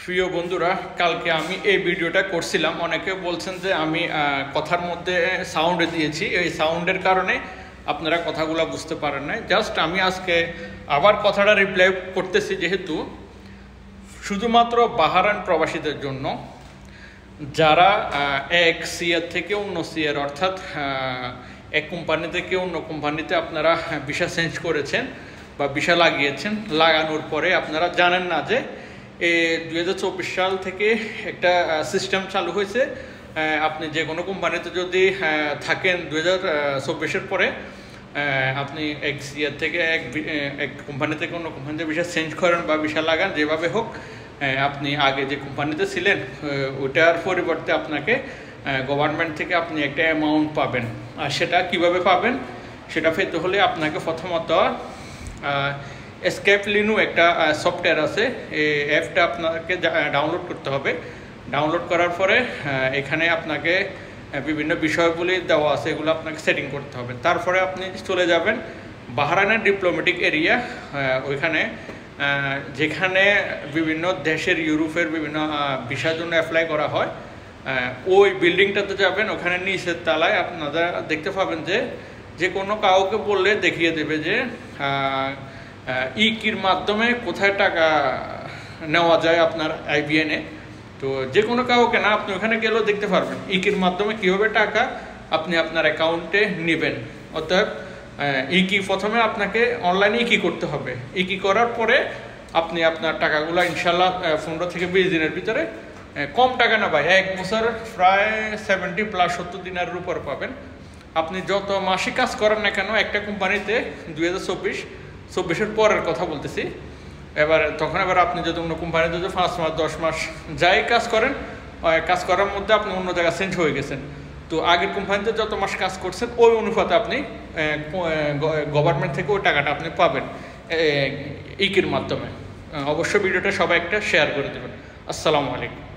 প্রিয় বন্ধুরা, কালকে আমি এই ভিডিওটা করছিলাম। অনেকে বলছেন যে আমি কথার মধ্যে সাউন্ড দিয়েছি, এই সাউন্ডের কারণে আপনারা কথাগুলো বুঝতে পারেন না। জাস্ট আমি আজকে আবার কথাটা রিপ্লাই করতেছি, যেহেতু শুধুমাত্র বাহারান প্রবাসীদের জন্য, যারা এক সিআর থেকে অন্য সিআর অর্থাৎ এক কোম্পানি থেকে অন্য কোম্পানিতে আপনারা ভিসা চেঞ্জ করেছেন বা ভিসা লাগিয়েছেন, লাগানোর পরে আপনারা জানেন না যে 2024 সাল থেকে একটা সিস্টেম চালু হয়েছে। আপনি যে কোনো কোম্পানিতে যদি থাকেন 2024-এর পরে, আপনি এক সিআর থেকে এক কোম্পানি থেকে অন্য কোম্পানিতে ভিসা চেঞ্জ করেন বা ভিসা লাগান, যেভাবে হোক আপনি আগে যে কোম্পানিতে ছিলেন ওইটার পরিবর্তে আপনাকে গভর্নমেন্ট থেকে আপনি একটা অ্যামাউন্ট পাবেন। আর সেটা কিভাবে পাবেন, সেটা পেতে হলে আপনাকে প্রথমত এসকেপ লিনু একটা সফটওয়্যার আছে, এই অ্যাপটা আপনাকে ডাউনলোড করতে হবে। ডাউনলোড করার পরে এখানে আপনাকে বিভিন্ন বিষয়গুলি দেওয়া আছে, এগুলো আপনাকে সেটিং করতে হবে। তারপরে আপনি চলে যাবেন বাহরাইনের ডিপ্লোম্যাটিক এরিয়া, ওইখানে যেখানে বিভিন্ন দেশের ইউরোপের বিভিন্ন ভিসার জন্য অ্যাপ্লাই করা হয়, ওই বিল্ডিংটাতে যাবেন। ওখানে নিচের তলায় আপনারা দেখতে পাবেন যে কোনো কাউকে বললে দেখিয়ে দেবে যে ইকির মাধ্যমে কোথায় টাকা নেওয়া যায় আপনার আইবিএনে। তো যে কোনো কাউকে না, আপনি ওখানে গেলেও দেখতে পারবেন ইকির মাধ্যমে কীভাবে টাকা আপনি আপনার অ্যাকাউন্টে নেবেন। অর্থাৎ ইকি প্রথমে আপনাকে অনলাইনে ইকি করতে হবে। ইকি করার পরে আপনি আপনার টাকাগুলো ইনশাল্লাহ 15 থেকে 20 দিনের ভিতরে, কম টাকা না ভাই, 1 বছর প্রায় 70+ দিনের উপর পাবেন। আপনি যত মাসে কাজ করেন না কেন একটা কোম্পানিতে, 2024-এর পরের কথা বলতেছি, তখন আপনি যদি অন্য কোম্পানিতে যদি 5 মাস 10 মাস যাই কাজ করেন, কাজ করার মধ্যে আপনি অন্য জায়গায় চেঞ্জ হয়ে গেছেন, তো আগের কোম্পানিতে যত মাস কাজ করছেন ওই অনুপাতে আপনি গভর্নমেন্ট থেকে ওই টাকাটা আপনি পাবেন ইকির মাধ্যমে। অবশ্যই ভিডিওটা সবাই একটা শেয়ার করে দেবেন। আসসালামু আলাইকুম।